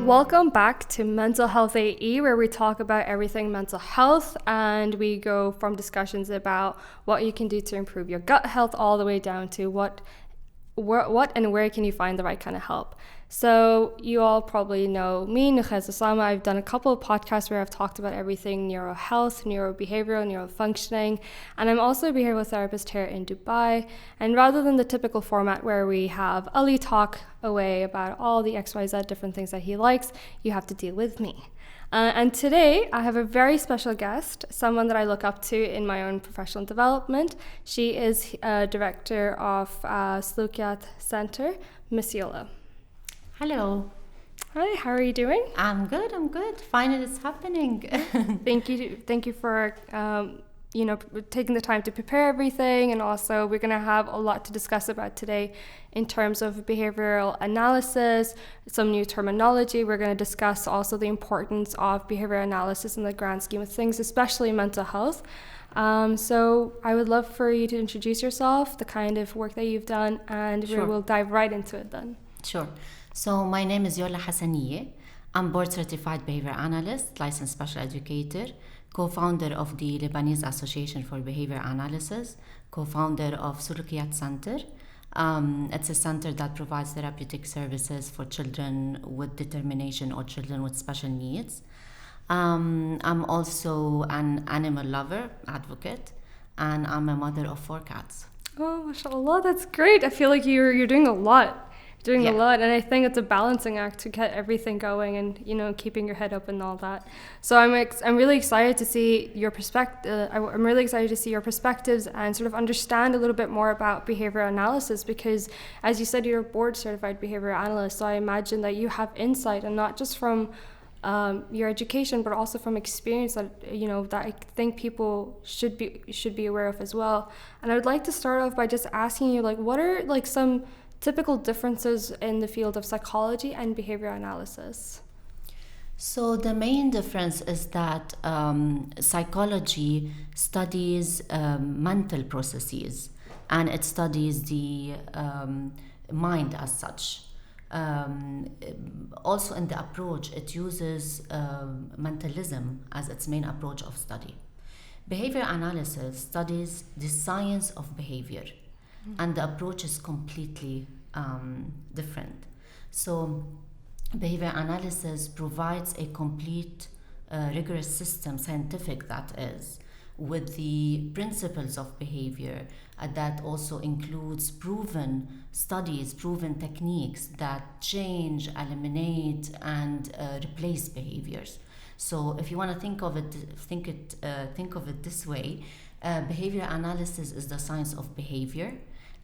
Welcome back to Mental Health AE, where we talk about everything mental health, and we go from discussions about what you can do to improve your gut health all the way down to what and where can you find the right kind of help. So you all probably know me, Nokhez Usama. I've done a couple of podcasts where I've talked about everything neuro health, neurobehavioral, neurofunctioning, and I'm also a behavioral therapist here in Dubai. And rather than the typical format where we have Ali talk away about all the XYZ different things that he likes, you have to deal with me. And today I have a very special guest, someone that I look up to in my own professional development. She is director of Slokiat Center, Miss Yola. Hello. Hi, how are you doing? I'm good. Finally, it's happening. Thank you for taking the time to prepare everything, and also we're going to have a lot to discuss about today in terms of behavioral analysis, some new terminology. We're going to discuss also the importance of behavioral analysis in the grand scheme of things, especially mental health. So I would love for you to introduce yourself, the kind of work that you've done, and Sure. we'll dive right into it then. Sure. So my name is Yolla Hassaniah. I'm Board Certified Behavioural Analyst, licensed special educator, co-founder of the Lebanese Association for Behavior Analysis, co-founder of Slokiat Center. It's a center that provides therapeutic services for children with determination or children with special needs. I'm also an animal lover, advocate, and I'm a mother of 4 cats. Oh, mashallah, that's great. I feel like you're doing a lot. Yeah. A lot, and I think it's a balancing act to get everything going and keeping your head up and all that. So I'm really excited to see your perspective. I'm really excited to see your perspectives and sort of understand a little bit more about behavioral analysis, because as you said, you're a board certified behavioral analyst. So I imagine that you have insight, and not just from your education, but also from experience that that I think people should be aware of as well. And I would like to start off by just asking you, what are some typical differences in the field of psychology and behavioral analysis? So the main difference is that psychology studies mental processes, and it studies the mind as such. Also in the approach, it uses mentalism as its main approach of study. Behavior analysis studies the science of behavior, and the approach is completely different. So behavior analysis provides a complete rigorous system, scientific that is, with the principles of behavior that also includes proven studies, proven techniques that change, eliminate, and replace behaviors. So if you want to think of it this way, behavior analysis is the science of behavior,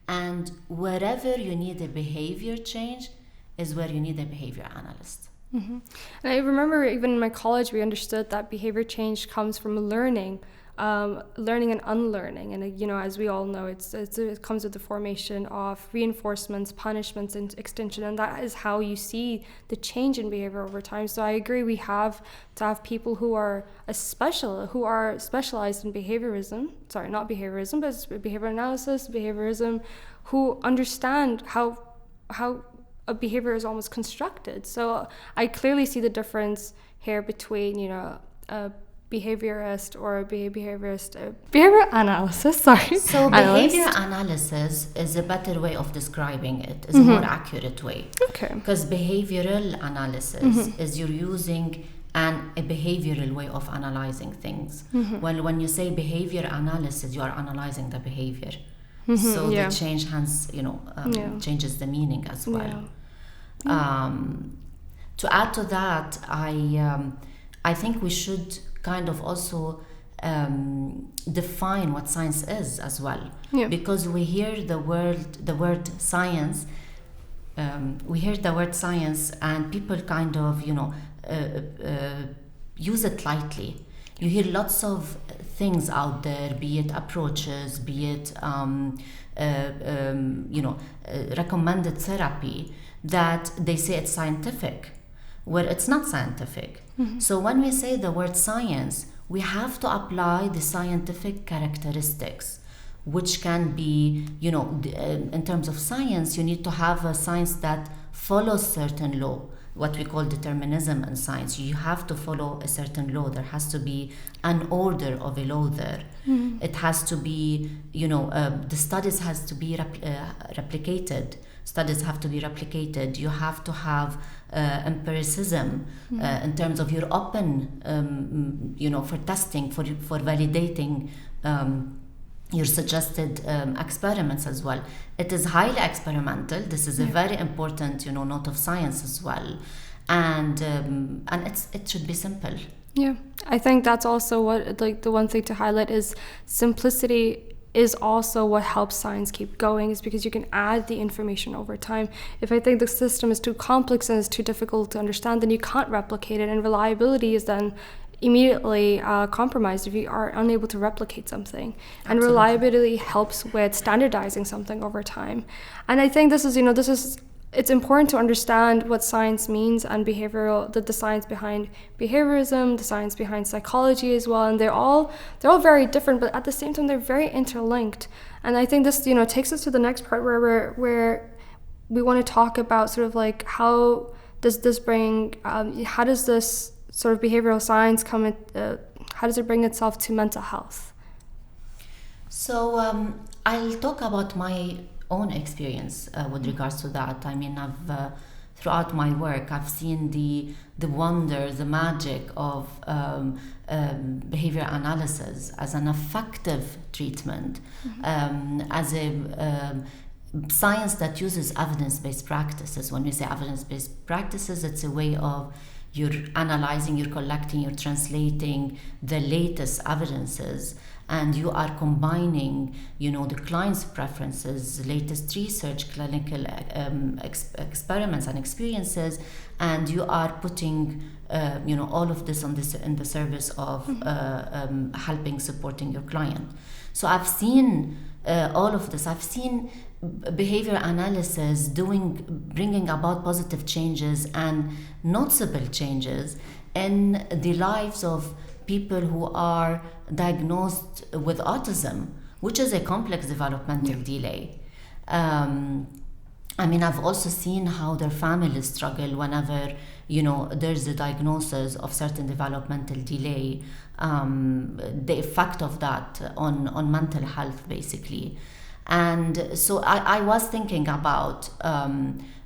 and wherever you need a behavior change is where you need a behavior analyst. Mm-hmm. And I remember even in my college we understood that behavior change comes from learning and unlearning, and as we all know, it comes with the formation of reinforcements, punishments, and extinction, and that is how you see the change in behavior over time. So I agree, we have to have people who are specialized in behaviorism, not behaviorism, but behavioral analysis, behaviorism, who understand how a behavior is almost constructed. So I clearly see the difference here between behaviorist or behavioral analysis. So behavior analysis is a better way of describing it. It's a more accurate way. Okay. Because behavioral analysis is you're using a behavioral way of analyzing things. When you say behavior analysis, you are analyzing the behavior. So the change changes the meaning as well. To add to that, I think we should kind of also define what science is as well, because we hear the word science. We hear the word science, and people kind of use it lightly. You hear lots of things out there, be it approaches, be it recommended therapy, that they say it's scientific, where it's not scientific. So when we say the word science, we have to apply the scientific characteristics, which can be, in terms of science, you need to have a science that follows certain law, what we call determinism in science. You have to follow a certain law. There has to be an order of a law there. It has to be, the studies has to be replicated. Studies have to be replicated. You have to have empiricism in terms of you're open, for testing, for validating your suggested experiments as well. It is highly experimental. This is a very important, note of science as well, and it should be simple. Yeah, I think that's also what, like, the one thing to highlight is simplicity is also what helps science keep going, is because you can add the information over time. If I think the system is too complex and it's too difficult to understand, then you can't replicate it, and reliability is then immediately compromised if you are unable to replicate something. And Absolutely. Reliability helps with standardizing something over time. And I think this is it's important to understand what science means and the science behind behaviorism, the science behind psychology as well. And they're all very different, but at the same time, they're very interlinked. And I think this, takes us to the next part where we want to talk about sort of like how does this sort of behavioral science how does it bring itself to mental health? So I'll talk about my own experience with regards to that. I mean, I've throughout my work, I've seen the wonder, the magic of behavior analysis as an effective treatment, as a science that uses evidence-based practices. When we say evidence-based practices, it's a way of you're analyzing, you're collecting, you're translating the latest evidences, and you are combining, the client's preferences, latest research, clinical experiments and experiences, and you are putting, all of this in the service of helping, supporting your client. So I've seen all of this. I've seen behavior analysis bringing about positive changes and noticeable changes in the lives of people who are diagnosed with autism, which is a complex developmental delay. I've also seen how their families struggle whenever, there's a diagnosis of certain developmental delay, the effect of that on mental health, basically. And so I was thinking about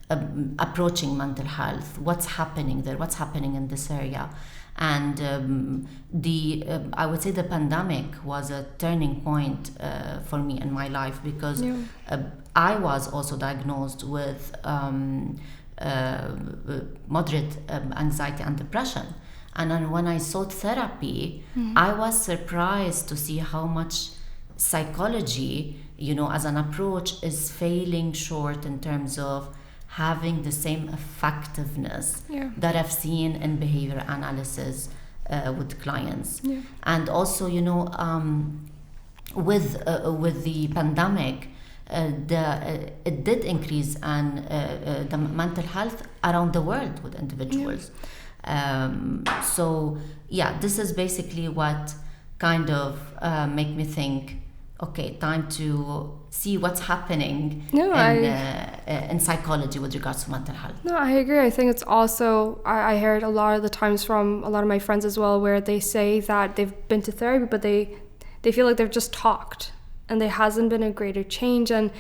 approaching mental health, what's happening there, what's happening in this area. And I would say the pandemic was a turning point for me in my life, because I was also diagnosed with moderate anxiety and depression. And then when I sought therapy, I was surprised to see how much psychology, as an approach, is failing short in terms of having the same effectiveness that I've seen in behavior analysis with clients. And also, with the pandemic, it did increase the mental health around the world with individuals. This is basically what kind of make me think, okay, time to see what's happening in psychology with regards to mental health. No, I agree. I think it's also, I heard a lot of the times from a lot of my friends as well, where they say that they've been to therapy, but they feel like they've just talked and there hasn't been a greater change. And,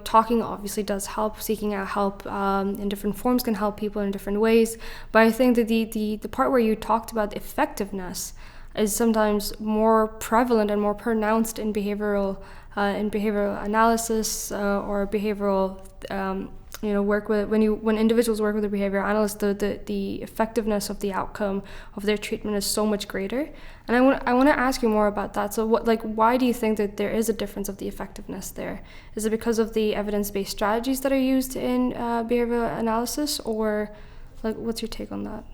talking obviously does help. Seeking out help in different forms can help people in different ways. But I think that the part where you talked about the effectiveness is sometimes more prevalent and more pronounced in behavioral analysis or behavioral work with when individuals work with a behavioral analyst. The effectiveness of the outcome of their treatment is so much greater. And I want to ask you more about that. So why do you think that there is a difference of the effectiveness there? Is it because of the evidence-based strategies that are used in behavioral analysis, or what's your take on that?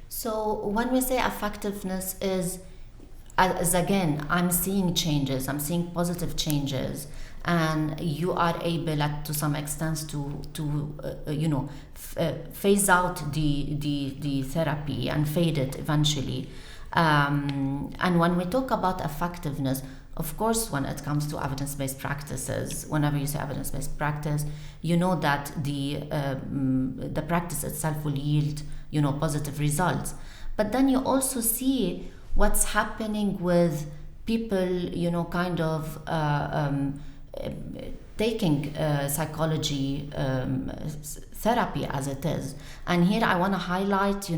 So when we say effectiveness is again, I'm seeing changes, I'm seeing positive changes, and you are able to some extent to phase out the therapy and fade it eventually. And when we talk about effectiveness, Of course, when it comes to evidence-based practices, whenever you say evidence-based practice, you know that the practice itself will yield, positive results. But then you also see what's happening with people, kind of taking psychology therapy as it is. And here I want to highlight,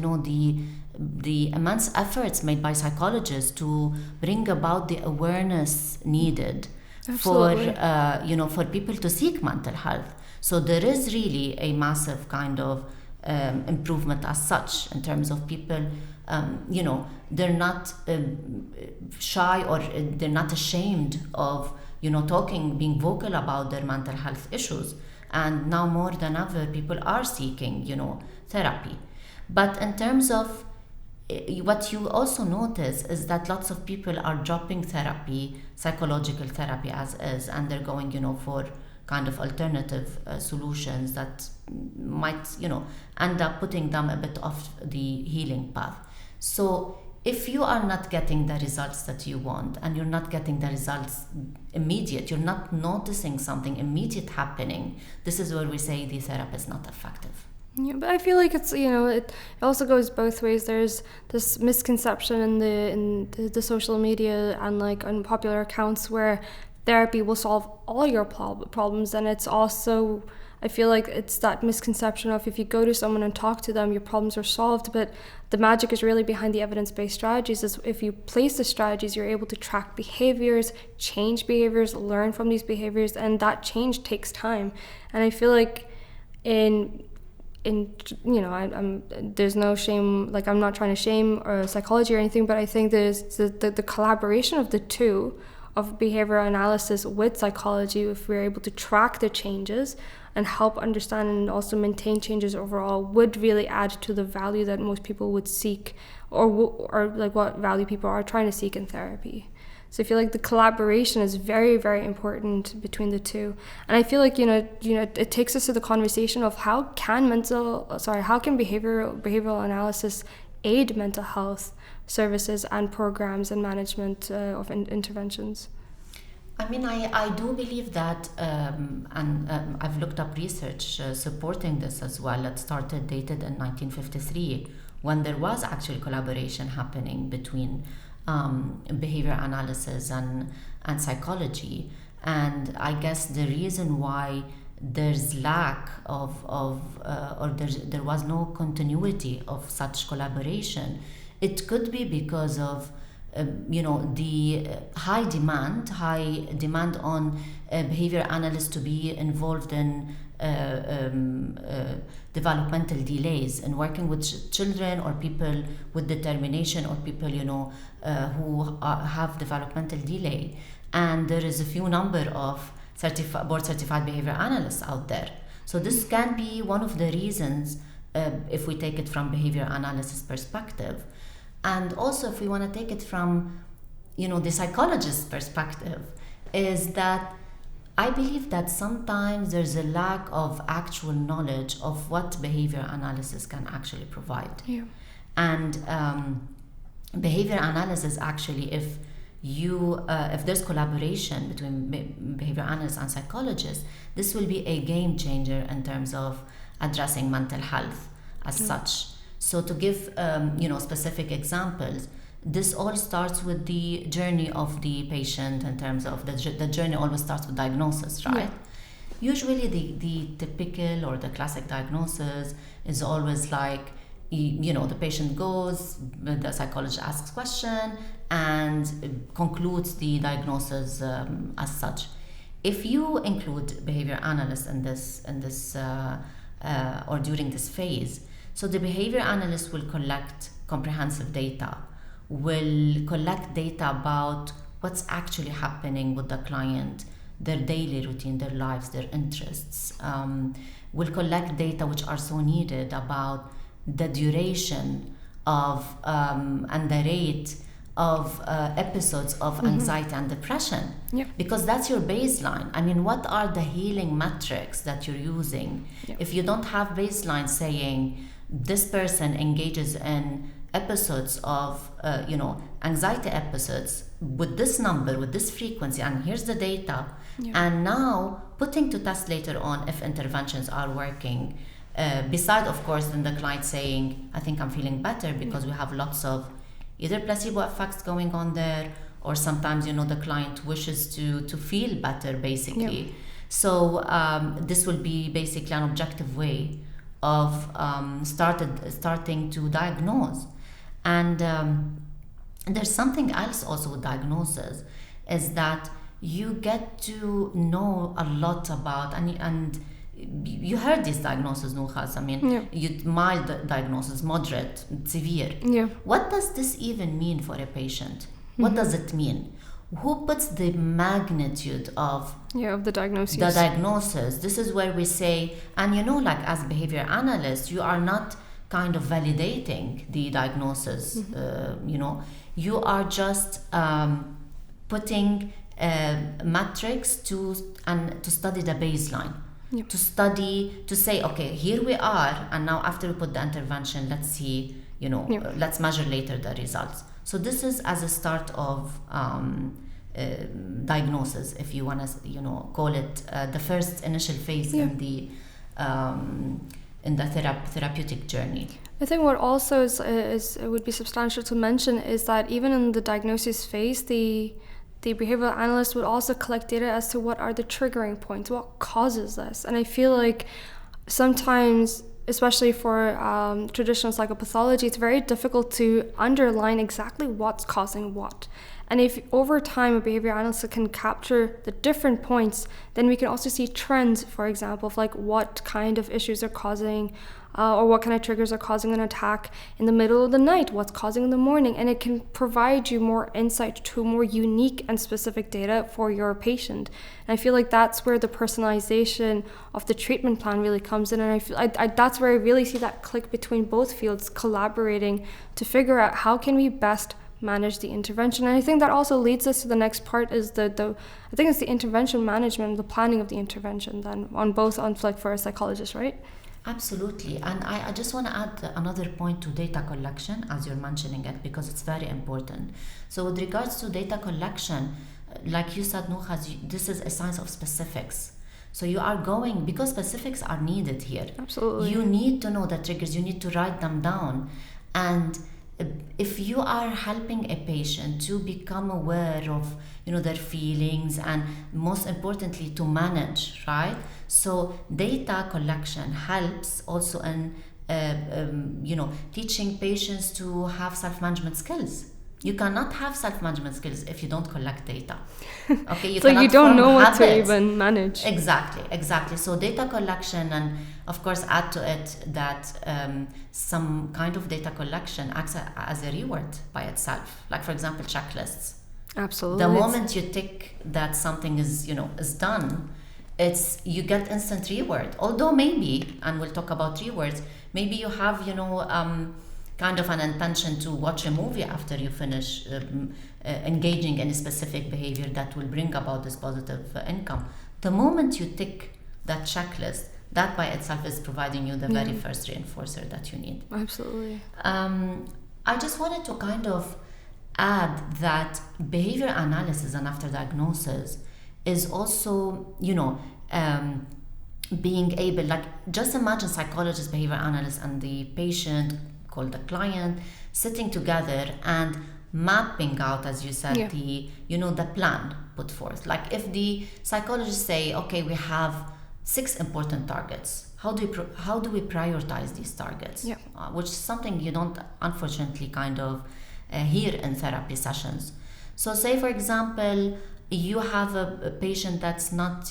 the immense efforts made by psychologists to bring about the awareness needed Absolutely. for people to seek mental health. So there is really a massive kind of improvement as such in terms of people, they're not shy, or they're not ashamed of, being vocal about their mental health issues. And now more than ever, people are seeking, therapy. But in terms of what you also notice is that lots of people are dropping therapy, psychological therapy as is, and they're going, for kind of alternative solutions that might, end up putting them a bit off the healing path. So if you are not getting the results that you want, and you're not getting the results immediate, you're not noticing something immediate happening, this is where we say the therapy is not effective. Yeah, but I feel like it's, it also goes both ways. There's this misconception in the social media and like on popular accounts where therapy will solve all your problems, and it's also, I feel like it's that misconception of if you go to someone and talk to them, your problems are solved. But the magic is really behind the evidence-based strategies. Is if you place the strategies, you're able to track behaviors, change behaviors, learn from these behaviors, and that change takes time. And I feel like I'm there's no shame, like I'm not trying to shame or psychology or anything, but I think there's the collaboration of the two, of behavioral analysis with psychology, if we're able to track the changes and help understand and also maintain changes overall, would really add to the value that most people would seek, or like what value people are trying to seek in therapy. So I feel like the collaboration is very, very important between the two. And I feel like, it takes us to the conversation of how can behavioral analysis aid mental health services and programs and management of interventions? I mean, I do believe that, and I've looked up research supporting this as well. It started dated in 1953, when there was actually collaboration happening between behavior analysis and psychology. And I guess the reason why there's lack of or there was no continuity of such collaboration, it could be because of the high demand on behavior analysts to be involved in developmental delays and working with children or people with determination, or people who have developmental delay. And there is a few number of board certified behavior analysts out there. So this can be one of the reasons, if we take it from behavior analysis perspective. And also if we want to take it from the psychologist's perspective, is that I believe that sometimes there's a lack of actual knowledge of what behavior analysis can actually provide. Yeah. And behavior analysis, actually, if there's collaboration between behavior analysts and psychologists, this will be a game changer in terms of addressing mental health as such. So to give specific examples, this all starts with the journey of the patient, in terms of the journey always starts with diagnosis, right? Yeah. Usually the typical or the classic diagnosis is always like, the patient goes, the psychologist asks question and concludes the diagnosis as such. If you include behavior analysts in this or during this phase, so the behavior analyst will collect comprehensive data, will collect data about what's actually happening with the client, their daily routine, their lives, their interests, will collect data which are so needed about the duration of and the rate of episodes of anxiety and depression. Yep. Because that's your baseline. I mean, what are the healing metrics that you're using? Yep. If you don't have baseline saying this person engages in episodes of anxiety episodes with this number, with this frequency, and here's the data, and now putting to test later on if interventions are working, beside of course then the client saying, I think I'm feeling better, because we have lots of either placebo effects going on there, or sometimes the client wishes to feel better basically. So this will be basically an objective way of starting to diagnose. And there's something else also with diagnosis, is that you get to know a lot about, and you heard these diagnoses, Nokhez. I mean, mild diagnosis, moderate, severe. What does this even mean for a patient? What does it mean? Who puts the magnitude of the diagnosis? The diagnosis. This is where we say, and like as behavior analysts, you are not kind of validating the diagnosis. You are just putting metrics to study the baseline. To say, okay, here we are, and now after we put the intervention, let's see, let's measure later the results. So this is as a start of diagnosis, if you want to, call it the first initial phase in the therapeutic journey. I think what also is it would be substantial to mention is that even in the diagnosis phase, the behavioral analyst would also collect data as to what are the triggering points, what causes this. And I feel like sometimes, especially for traditional psychopathology, it's very difficult to underline exactly what's causing what. And if over time a behavior analyst can capture the different points, then we can also see trends, for example, of like what kind of issues are causing or what kind of triggers are causing an attack in the middle of the night, what's causing in the morning. And it can provide you more insight to more unique and specific data for your patient. And I feel like that's where the personalization of the treatment plan really comes in. And I feel that's where I really see that click between both fields collaborating to figure out how can we best manage the intervention. And I think that also leads us to the next part, is I think it's the intervention management, the planning of the intervention then for a psychologist, right? Absolutely. And I just want to add another point to data collection, as you're mentioning it, because it's very important. So with regards to data collection, like you said, Nokhez, this is a science of specifics. So you are going, because specifics are needed here. Absolutely. You need to know the triggers, you need to write them down. And if you are helping a patient to become aware of their feelings, and most importantly to manage, right? So data collection helps also in teaching patients to have self-management skills. You cannot have self-management skills if you don't collect data. Okay, so you don't know what to even manage. Exactly. So data collection, and of course add to it that some kind of data collection acts as a reward by itself. Like for example, checklists. Absolutely. The moment you tick that something is done, you get instant reward. Although maybe, and we'll talk about rewards, maybe you have kind of an intention to watch a movie after you finish engaging in a specific behavior that will bring about this positive income. The moment you tick that checklist, that by itself is providing you the very first reinforcer that you need. Absolutely. I just wanted to kind of add that behavior analysis and after diagnosis is also, being able, like, just imagine psychologist, behavior analyst, and the patient, called the client, sitting together and mapping out, as you said, the plan put forth. Like if the psychologists say, okay, we have 6 important targets, how do we prioritize these targets? Which is something you don't unfortunately kind of hear in therapy sessions. So say for example, you have a patient that's not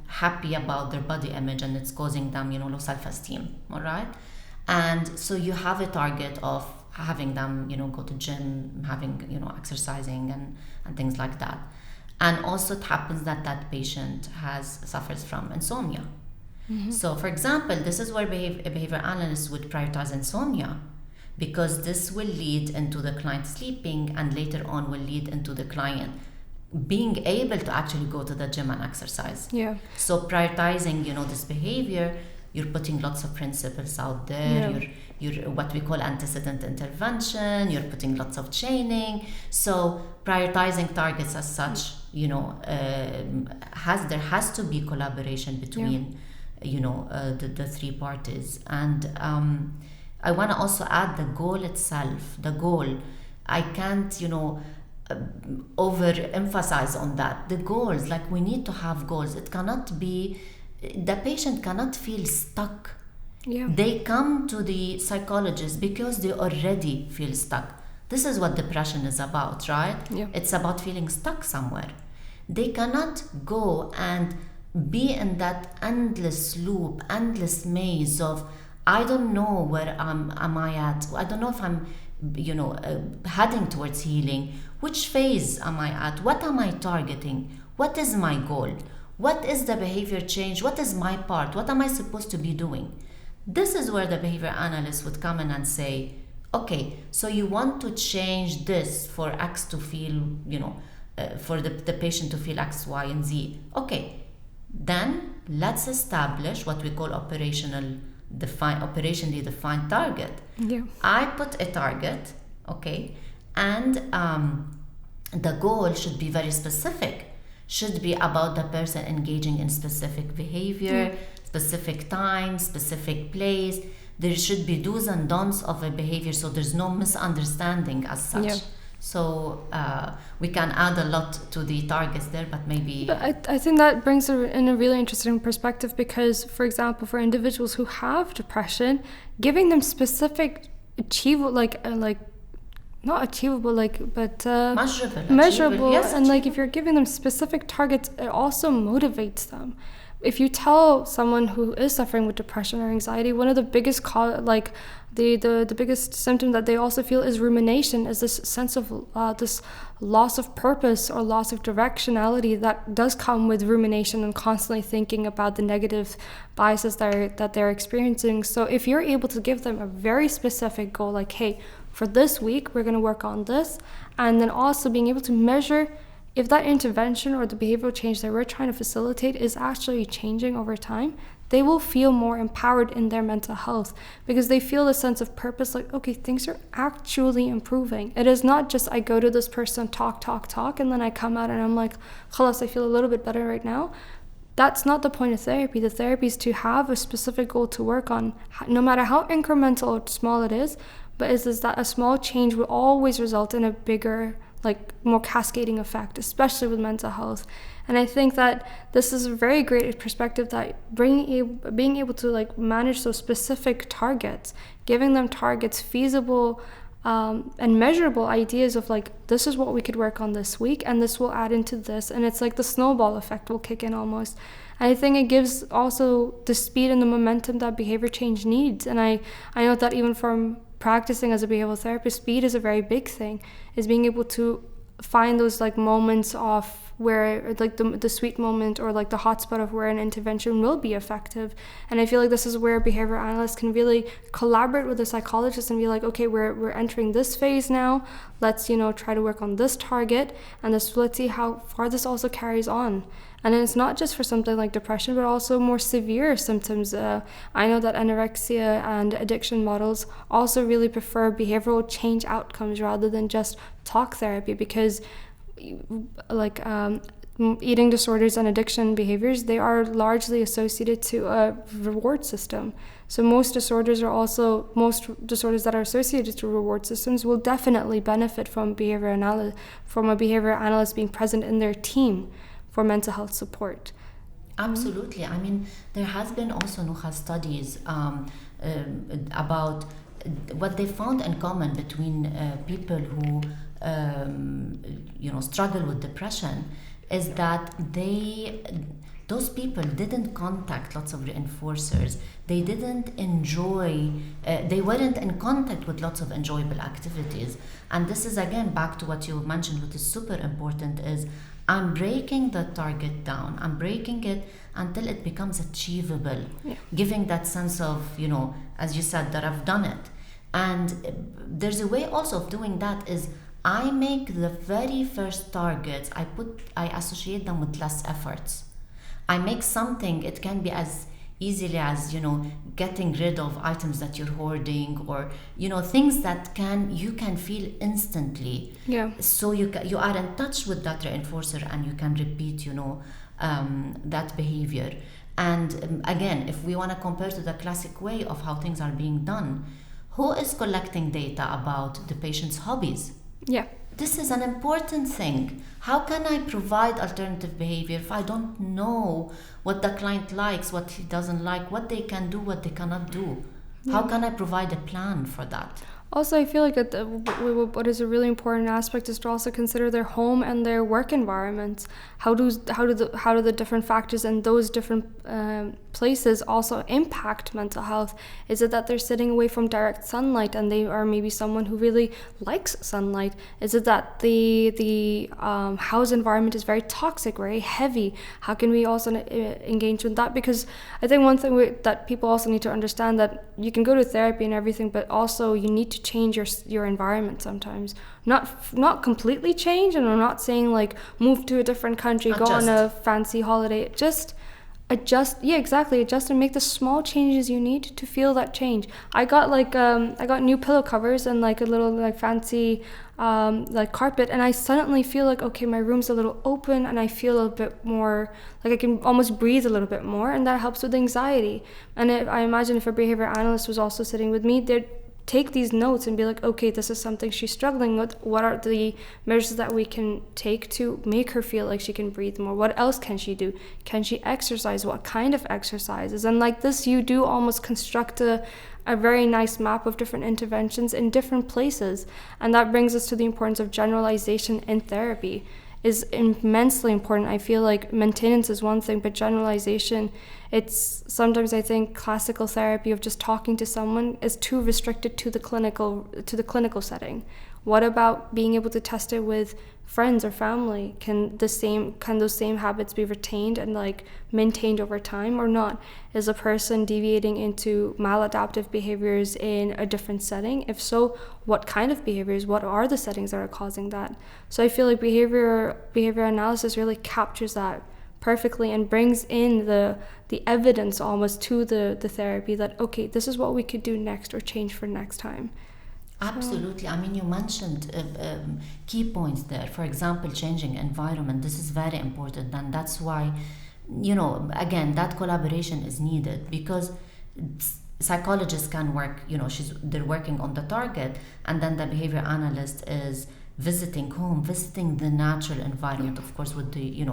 happy about their body image, and it's causing them low self-esteem, all right? And so you have a target of having them go to gym, having exercising and things like that. And also it happens that patient suffers from insomnia. So for example, this is where a behavior analyst would prioritize insomnia, because this will lead into the client sleeping, and later on will lead into the client being able to actually go to the gym and exercise. So prioritizing this behavior you're putting lots of principles out there. You're what we call antecedent intervention. You're putting lots of chaining. So prioritizing targets as such, there has to be collaboration between, the three parties. And I want to also add the goal itself. The goal, I can't, overemphasize on that. The goals, like we need to have goals. It cannot be, the patient cannot feel stuck. Yeah. They come to the psychologist because they already feel stuck. This is what depression is about, right? Yeah. It's about feeling stuck somewhere. They cannot go and be in that endless loop, endless maze of, I don't know where am I at. I don't know if I'm, heading towards healing. Which phase am I at? What am I targeting? What is my goal? What is the behavior change? What is my part? What am I supposed to be doing? This is where the behavior analyst would come in and say, okay, so you want to change this for X to feel, for the patient to feel X, Y, and Z. Okay, then let's establish what we call operationally defined target. Yeah. I put a target, okay, and the goal should be very specific. Should be about the person engaging in specific behavior, specific time, specific place. There should be do's and don'ts of a behavior, so there's no misunderstanding as such. Yeah. So we can add a lot to the targets there, but maybe... But I think that brings in a really interesting perspective because, for example, for individuals who have depression, giving them specific achievable, measurable, yes, and if you're giving them specific targets, it also motivates them. If you tell someone who is suffering with depression or anxiety, one of the biggest the biggest symptom that they also feel is rumination, is this sense of this loss of purpose or loss of directionality that does come with rumination and constantly thinking about the negative biases that they're experiencing. So if you're able to give them a very specific goal, like, hey, for this week, we're going to work on this, and then also being able to measure if that intervention or the behavioral change that we're trying to facilitate is actually changing over time, they will feel more empowered in their mental health because they feel a sense of purpose, like, okay, things are actually improving. It is not just I go to this person, talk, and then I come out and I'm like, khalas, I feel a little bit better right now. That's not the point of therapy. The therapy is to have a specific goal to work on, no matter how incremental or small it is, but is that a small change will always result in a bigger, more cascading effect, especially with mental health. And I think that this is a very great perspective, that being able to manage those specific targets, giving them targets, feasible and measurable ideas of this is what we could work on this week, and this will add into this, and it's like the snowball effect will kick in almost. And I think it gives also the speed and the momentum that behavior change needs. And I know that even from practicing as a behavioral therapist, speed is a very big thing, is being able to find those moments of where the sweet moment or the hotspot of where an intervention will be effective. And I feel this is where behavioral analysts can really collaborate with the psychologist and be okay, we're entering this phase now, let's try to work on this target, and let's see how far this also carries on. And it's not just for something like depression, but also more severe symptoms. I know that anorexia and addiction models also really prefer behavioral change outcomes rather than just talk therapy, because eating disorders and addiction behaviors, they are largely associated to a reward system. So most disorders that are associated to reward systems will definitely benefit from a behavioral analyst being present in their team for mental health support. Absolutely. I mean, there has been also Nokhez studies about what they found in common between people who struggle with depression is that those people didn't contact lots of reinforcers. They didn't enjoy, they weren't in contact with lots of enjoyable activities. And this is again back to what you mentioned, what is super important is I'm breaking the target down. I'm breaking it until it becomes achievable, giving that sense of, as you said, that I've done it. And there's a way also of doing that is I make the very first targets, I associate them with less efforts. I make something, it can be as easily as, getting rid of items that you're hoarding, or, things that you can feel instantly. Yeah. So you are in touch with that reinforcer, and you can repeat, that behavior. And again, if we want to compare to the classic way of how things are being done, who is collecting data about the patient's hobbies? Yeah. This is an important thing. How can I provide alternative behavior if I don't know what the client likes, what he doesn't like, what they can do, what they cannot do? How can I provide a plan for that? Also, I feel like what is a really important aspect is to also consider their home and their work environments. How do the different factors in those different places also impact mental health? Is it that they're sitting away from direct sunlight and they are maybe someone who really likes sunlight? Is it that the house environment is very toxic, very heavy? How can we also engage with that? Because I think one thing that people also need to understand, that you can go to therapy and everything, but also you need to change your environment sometimes. Not completely change, and I'm not saying like move to a different country, go on a fancy holiday. Just adjust. Yeah, exactly. Adjust and make the small changes you need to feel that change. I got new pillow covers and like a little like fancy like carpet, and I suddenly feel like, okay, my room's a little open and I feel a bit more like I can almost breathe a little bit more, and that helps with anxiety. And I imagine if a behavior analyst was also sitting with me, they'd take these notes and be like, okay, this is something she's struggling with. What are the measures that we can take to make her feel like she can breathe more? What else can she do? Can she exercise? What kind of exercises? And like this, you do almost construct a very nice map of different interventions in different places. And that brings us to the importance of generalization in therapy. Is immensely important. I feel like maintenance is one thing, but generalization, it's sometimes I think classical therapy of just talking to someone is too restricted to the clinical setting. What about being able to test it with friends or family? Can those same habits be retained and like maintained over time or not? Is a person deviating into maladaptive behaviors in a different setting? If so, what kind of behaviors? What are the settings that are causing that? So I feel like behavior analysis really captures that perfectly and brings in the evidence almost to the therapy that, okay, this is what we could do next or change for next time. Absolutely. I mean, you mentioned key points there. For example, changing environment. This is very important, and that's why, again, that collaboration is needed, because psychologists can work, they're working on the target, and then the behavior analyst is visiting the natural environment, of course, with the,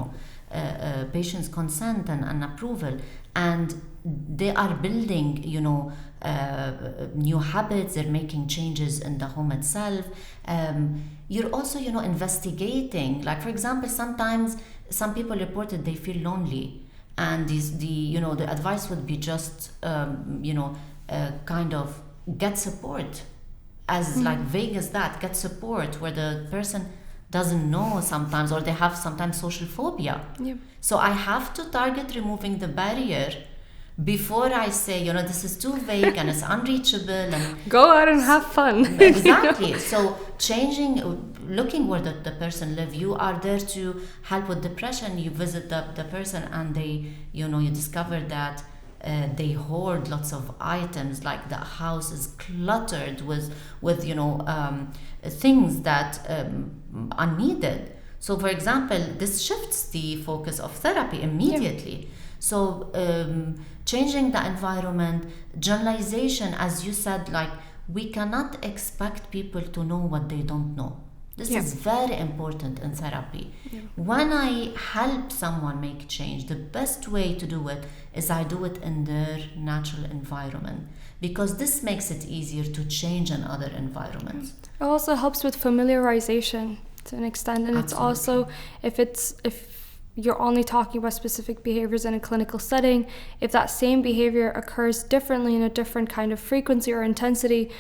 patient's consent and approval. And they are building, new habits, they're making changes in the home itself. You're also, investigating, like, for example, sometimes some people reported they feel lonely, and the advice would be just, kind of get support, as like vague as that, get support, where the person doesn't know sometimes, or they have sometimes social phobia. Yeah. So I have to target removing the barrier before I say, this is too vague and it's unreachable, and go out and have fun. Exactly. So looking where the person lives, you are there to help with depression. You visit the person, and they, you discover that they hoard lots of items, like the house is cluttered with things that are needed. So, for example, this shifts the focus of therapy immediately. Yeah. So, changing the environment, generalization, as you said, like, we cannot expect people to know what they don't know. This is very important in therapy. Yeah. When I help someone make change, the best way to do it is I do it in their natural environment, because this makes it easier to change in other environments. It also helps with familiarization to an extent, and Absolutely. It's also if you're only talking about specific behaviors in a clinical setting, if that same behavior occurs differently in a different kind of frequency or intensity,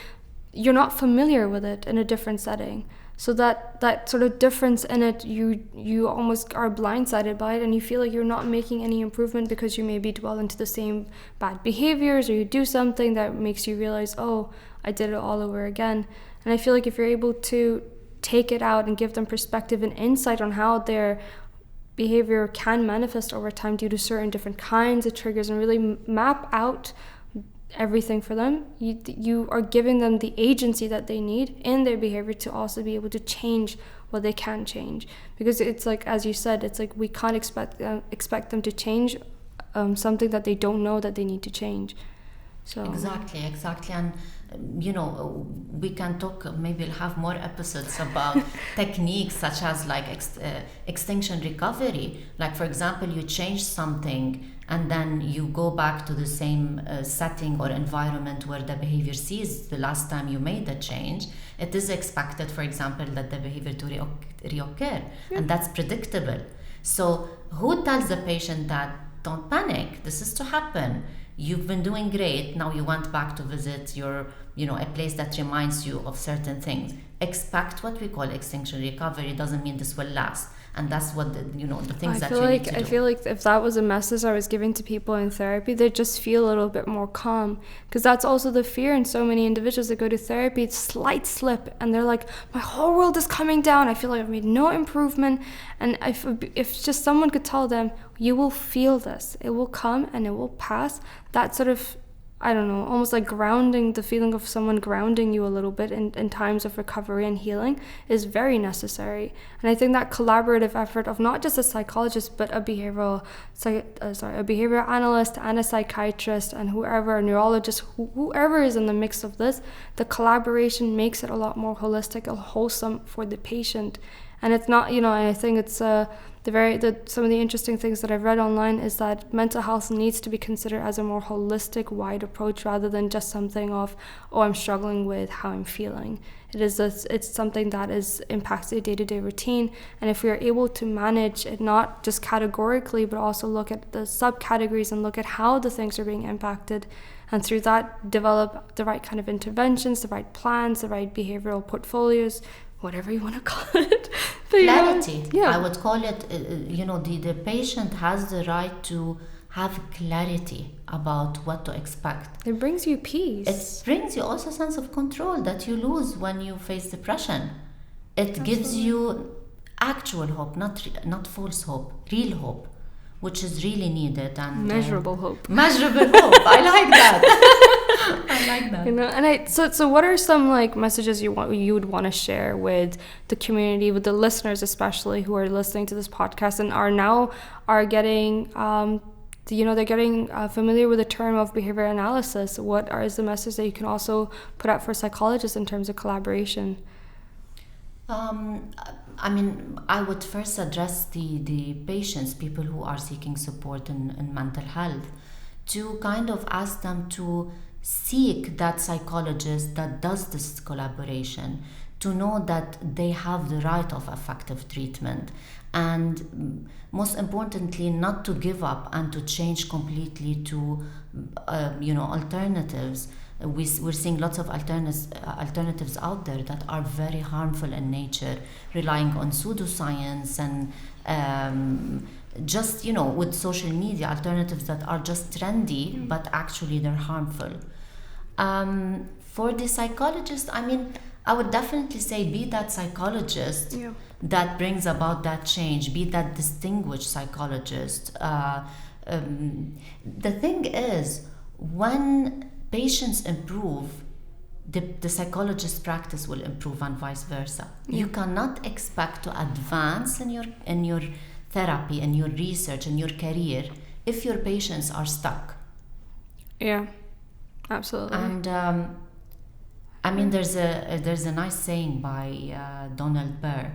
you're not familiar with it in a different setting. So that sort of difference in it, you almost are blindsided by it, and you feel like you're not making any improvement because you maybe dwell into the same bad behaviors, or you do something that makes you realize, oh, I did it all over again. And I feel like if you're able to take it out and give them perspective and insight on how they're behavior can manifest over time due to certain different kinds of triggers, and really map out everything for them. You are giving them the agency that they need in their behavior to also be able to change what they can change. Because it's like, as you said, it's like we can't expect them to change something that they don't know that they need to change. So Exactly. And we can talk, maybe we'll have more episodes about techniques such as like extinction recovery. Like, for example, you change something and then you go back to the same setting or environment where the behavior ceased the last time you made the change. It is expected, for example, that the behavior to reoccur, and that's predictable. So who tells the patient that don't panic, this is to happen? You've been doing great. Now you went back to visit your, a place that reminds you of certain things. Expect what we call extinction recovery. Doesn't mean this will last. And that's what the things that you need to do. I feel like if that was a message I was giving to people in therapy, they'd just feel a little bit more calm. Because that's also the fear in so many individuals that go to therapy. It's slight slip and they're like, my whole world is coming down. I feel like I've made no improvement. And if just someone could tell them, you will feel this. It will come and it will pass. That sort of, I don't know, almost like grounding, the feeling of someone grounding you a little bit in times of recovery and healing is very necessary. And I think that collaborative effort of not just a psychologist, but a behavioral analyst and a psychiatrist and whoever, a neurologist, whoever is in the mix of this, the collaboration makes it a lot more holistic and wholesome for the patient. And it's not, and I think it's some of the interesting things that I've read online is that mental health needs to be considered as a more holistic, wide approach rather than just something of, I'm struggling with how I'm feeling. It's something that is impacts the day-to-day routine. And if we are able to manage it, not just categorically, but also look at the subcategories and look at how the things are being impacted, and through that develop the right kind of interventions, the right plans, the right behavioral portfolios, whatever you want to call it. But, clarity. I would call it, the patient has the right to have clarity about what to expect. It brings you peace. It brings you also a sense of control that you lose when you face depression. It gives you actual hope, not false hope, real hope, which is really needed. And measurable hope. Measurable hope. I like that. I like that. And so what are some like messages you would want to share with the community, with the listeners especially who are listening to this podcast and are getting they're getting familiar with the term of behavior analysis? What is the message that you can also put out for psychologists in terms of collaboration? I would first address the patients, people who are seeking support in mental health, to kind of ask them to seek that psychologist that does this collaboration, to know that they have the right of effective treatment, and most importantly, not to give up and to change completely to alternatives. We're seeing lots of alternatives out there that are very harmful in nature, relying on pseudoscience and just with social media, alternatives that are just trendy but actually they're harmful. For the psychologist, I would definitely say be that psychologist that brings about that change, be that distinguished psychologist. The thing is, when patients improve, the psychologist's practice will improve and vice versa. You cannot expect to advance in your therapy and your research and your career if your patients are stuck. Yeah, absolutely. And there's a nice saying by Donald Byrd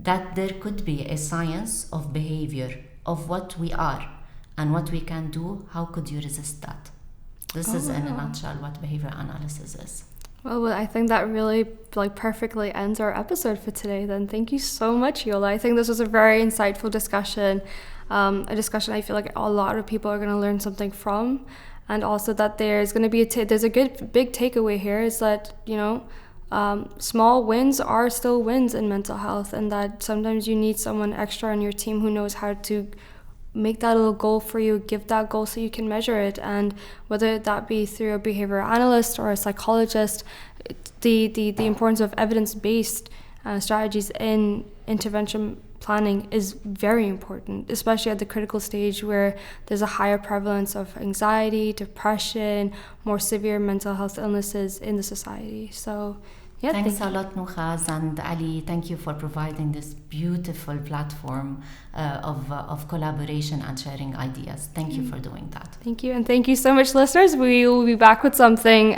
that there could be a science of behavior, of what we are and what we can do. How could you resist that? This is in a nutshell what behavior analysis is. Well, I think that really perfectly ends our episode for today. Then thank you so much, Yola. I think this was a very insightful discussion, a discussion I feel like a lot of people are going to learn something from, and also that there's going to be there's a good big takeaway here is that small wins are still wins in mental health, and that sometimes you need someone extra on your team who knows how to make that a little goal for you, give that goal so you can measure it. And whether that be through a behavioral analyst or a psychologist, the importance of evidence-based strategies in intervention planning is very important, especially at the critical stage where there's a higher prevalence of anxiety, depression, more severe mental health illnesses in the society. So yeah, thanks a lot, Nokhez, and Ali, thank you for providing this beautiful platform of collaboration and sharing ideas. Thank you for doing that. Thank you, and thank you so much, listeners. We will be back with something